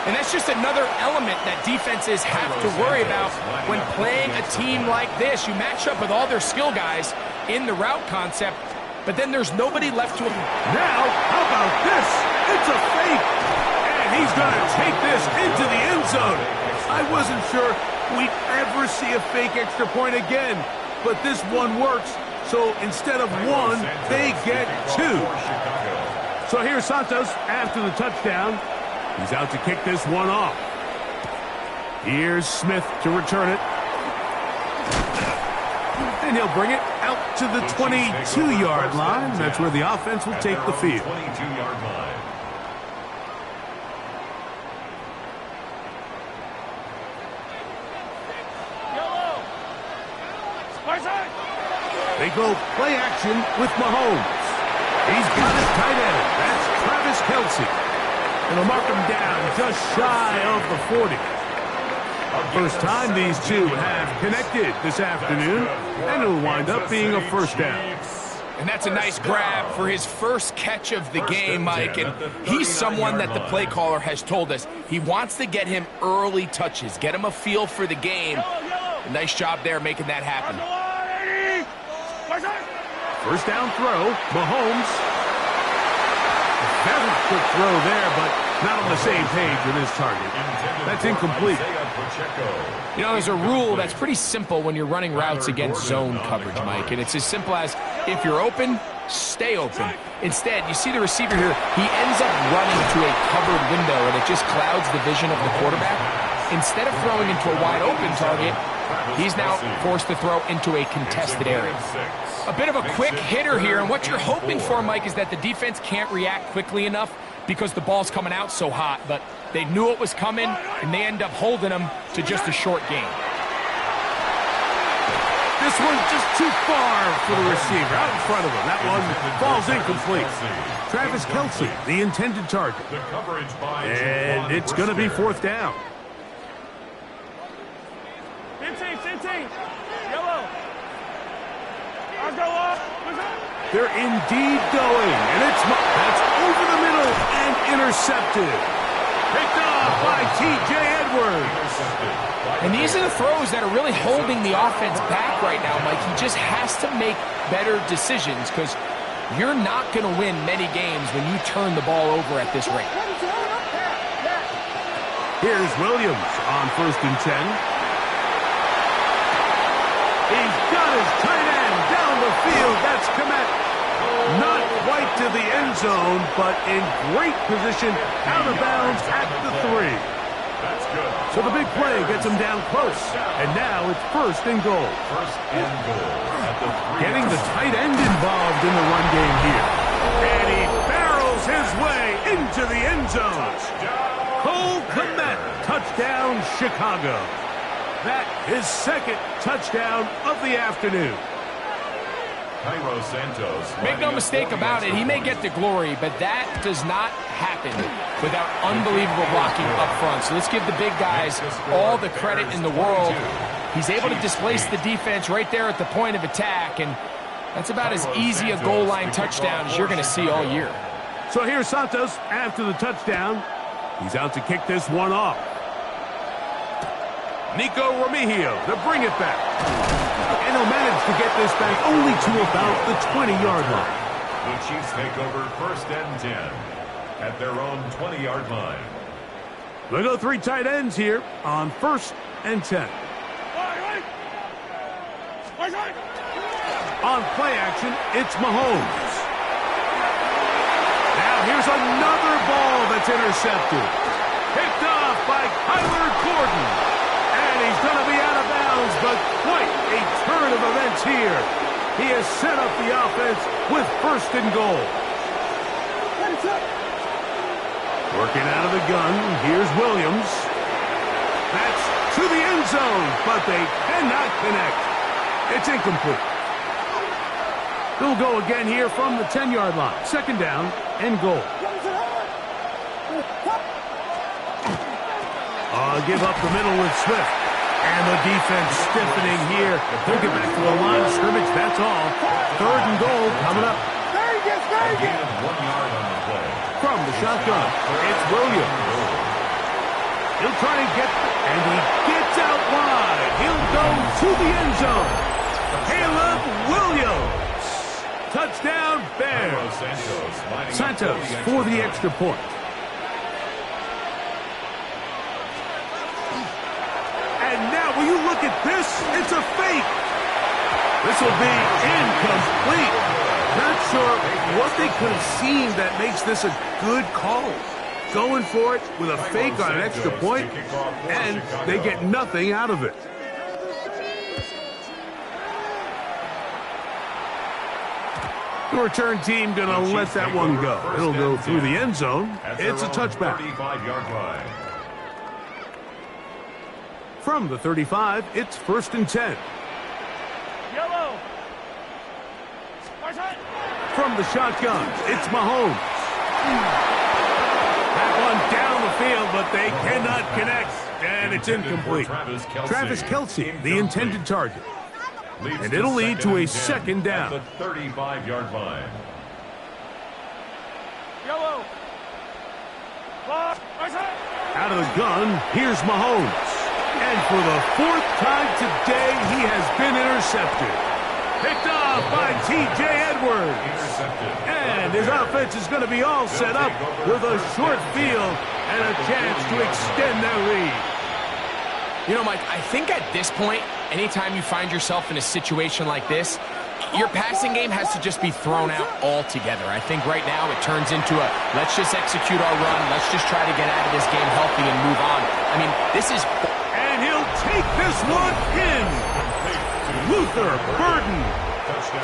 And that's just another element that defenses have to worry about when playing a team like this. You match up with all their skill guys in the route concept, but then there's nobody left to... Now, how about this? It's a fake. And he's going to take this into the end zone. I wasn't sure we'd ever see a fake extra point again, but this one works. So instead of 1, they get 2. So here's Santos after the touchdown. He's out to kick this one off. Here's Smith to return it. And he'll bring it out to the 22-yard line. That's where the offense will take the field. 22-yard line. They go play action with Mahomes. He's got his tight end. That's Travis Kelce. And they'll mark him down just shy of the 40. First time these two have connected this afternoon, and it'll wind up being a first down. And that's a nice grab for his first catch of the game, Mike. And he's someone that the play caller has told us he wants to get him early touches, get him a feel for the game. A nice job there making that happen. First down throw, Mahomes. Very quick throw there, but not on the same page with his target. That's incomplete. You know, there's a rule that's pretty simple when you're running routes against zone coverage, Mike. And it's as simple as, if you're open, stay open. Instead, you see the receiver here, he ends up running to a covered window, and it just clouds the vision of the quarterback. instead of throwing into a wide-open target, he's now forced to throw into a contested area. A bit of a quick hitter here, and what you're hoping for, Mike, is that the defense can't react quickly enough because the ball's coming out so hot, but they knew it was coming, and they end up holding them to just a short gain. This one's just too far for the receiver, out in front of him. That one falls incomplete. Travis Kelce, the intended target. And it's going to be fourth down. 15, yellow. I'll go up. They're indeed going, and that's over the middle and intercepted. Picked off by T.J. Edwards. And these are the throws that are really holding the offense back right now, Mike. He just has to make better decisions because you're not going to win many games when you turn the ball over at this rate. Here's Williams on 1st and 10. He's got his tight end down the field. That's Komet. Not quite to the end zone, but in great position out of bounds at the 3. So the big play gets him down close. And now it's 1st and goal. Getting the tight end involved in the run game here. And he barrels his way into the end zone. Cole Komet, touchdown Chicago. That is 2nd touchdown of the afternoon. Make no mistake about it, he may get the glory, but that does not happen without unbelievable blocking up front. So let's give the big guys all the credit in the world. He's able to displace the defense right there at the point of attack, and that's about as easy a goal line touchdown as you're going to see all year. So here's Santos after the touchdown. He's out to kick this one off. Nico Remigio to bring it back. And he'll manage to get this back only to about the 20-yard line. The Chiefs take over 1st and 10 at their own 20-yard line. They'll go 3 tight ends here on 1st and 10. On play action, it's Mahomes. Now here's another ball that's intercepted. Picked off by Kyler Gordon. And he's going to be out of bounds, but quite a turn of events here. He has set up the offense with 1st and goal. Working out of the gun, here's Williams. That's to the end zone, but they cannot connect. It's incomplete. They'll go again here from the 10-yard line. 2nd down and goal. Give up the middle with Swift. And the defense stiffening here. They'll get back to the line of scrimmage, that's all. 3rd and goal coming up. Again, 1 yard on the play. From the shotgun, it's Williams. He'll try and and he gets out wide. He'll go to the end zone. Caleb Williams. Touchdown, Bears. Santos for the extra point. And now, will you look at this? It's a fake. This will be incomplete. Not sure what they could have seen that makes this a good call. Going for it with a fake on an extra point, and they get nothing out of it. The return team going to let that one go. It'll go through the end zone. It's a touchback. 35-yard line. From the 35, it's 1st and 10. Yellow. From the shotgun, it's Mahomes. That one down the field, but they cannot connect, and it's incomplete. Travis Kelce, the intended target. And it'll lead to a 2nd down. At the 35-yard line. Yellow. Out of the gun, here's Mahomes. And for the 4th time today, he has been intercepted. Picked off by T.J. Edwards. And his offense is going to be all set up with a short field and a chance to extend their lead. You know, Mike, I think at this point, anytime you find yourself in a situation like this, Your passing game has to just be thrown out altogether. I think right now it turns into a let's just execute our run. Let's just try to get out of this game healthy and move on. I mean, this is... And he'll take this one in. Luther Burden.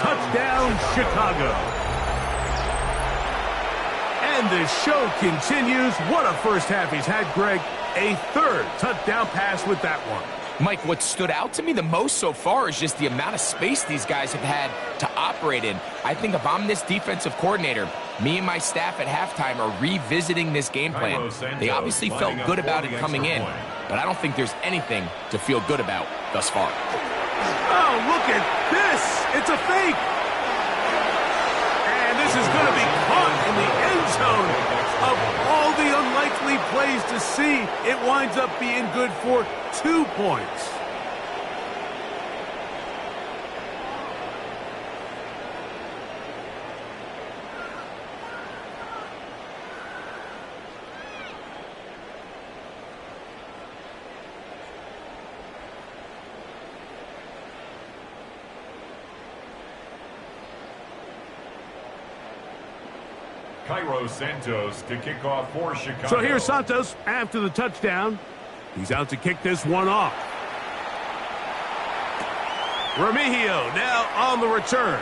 Touchdown, Chicago. And the show continues. What a first half he's had, Greg. A third touchdown pass with that one. Mike, what stood out to me the most so far is just the amount of space these guys have had to operate in. I think if I'm this defensive coordinator, me and my staff at halftime are revisiting this game plan. They obviously felt good about it coming in, but I don't think there's anything to feel good about thus far. Oh, look at this. It's a fake. And this is going to be caught in the end zone. Of all the unlikely plays to see, it winds up being good for 2 points. Cairo Santos to kick off for Chicago. So here's Santos after the touchdown. He's out to kick this one off. Remigio now on the return.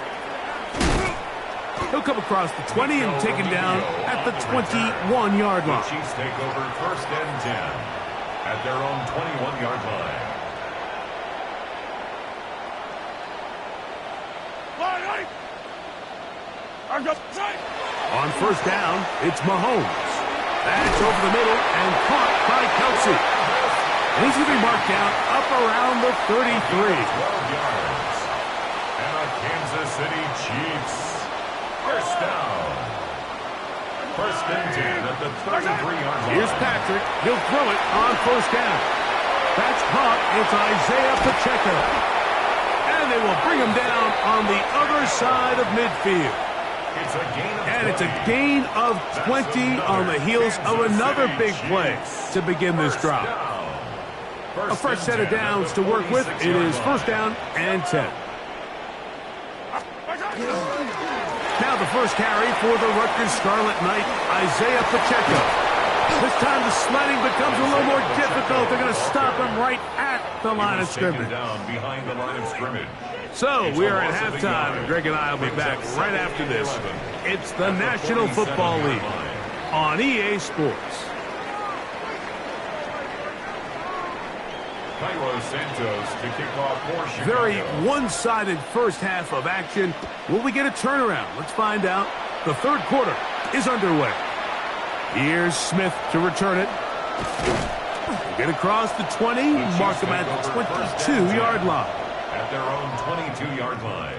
He'll come across the 20 and taken down at the 21-yard line. The Chiefs take over 1st and 10 at their own 21-yard line. On 1st down, it's Mahomes. That's over the middle and caught by Kelsey. And he's going to be marked down up around the 33. 12 yards. And the Kansas City Chiefs. 1st down. 1st and 10 at the 33-yard line. Here's Patrick. He'll throw it on 1st down. That's caught. It's Isaiah Pacheco. And they will bring him down on the other side of midfield. It's a gain of 20. And it's a gain of 20 on the heels of another big play to begin this drive. A fresh set of downs to work with. It is 1st down and 10. Now the first carry for the Rutgers Scarlet Knight, Isaiah Pacheco. This time the sledding becomes a little more difficult. They're going to stop him right at the line of scrimmage. Down behind the line of scrimmage. So we are at halftime, and Greg and I will be back right after this. It's the National Football League on EA Sports. Cairo Santos to kick off for Chicago. Very one-sided first half of action. Will we get a turnaround? Let's find out. The 3rd quarter is underway. Here's Smith to return it. Get across the 20, mark him at the 22-yard line. At their own 22-yard line.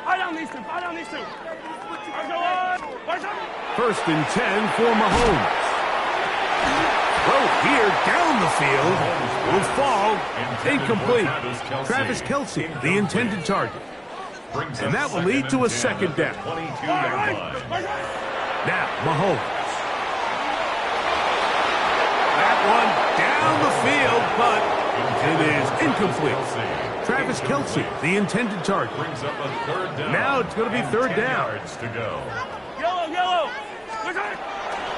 I don't need to. 1st and 10 for Mahomes. Throw here down the field. Will fall. Incomplete. Travis Kelsey, the intended target. And that will lead to a 2nd down. Now, Mahomes. That one down the field, but it is incomplete. Travis Kelsey, the intended target. Now it's going to be 3rd down. Yellow.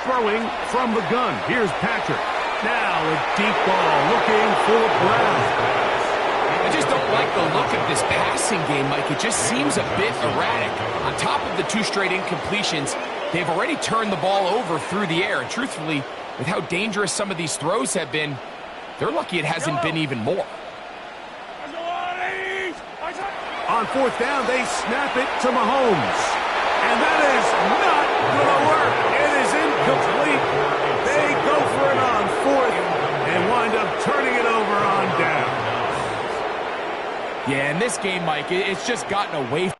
Throwing from the gun. Here's Patrick. Now a deep ball looking for Brown. I just don't like the look of this passing game, Mike. It just seems a bit erratic. On top of the 2 straight incompletions, they've already turned the ball over through the air. And truthfully, with how dangerous some of these throws have been, they're lucky it hasn't been even more. On 4th down, they snap it to Mahomes. And that is not going to work. It is incomplete. They go for it on 4th and wind up turning it over on down. Yeah, in this game, Mike, it's just gotten away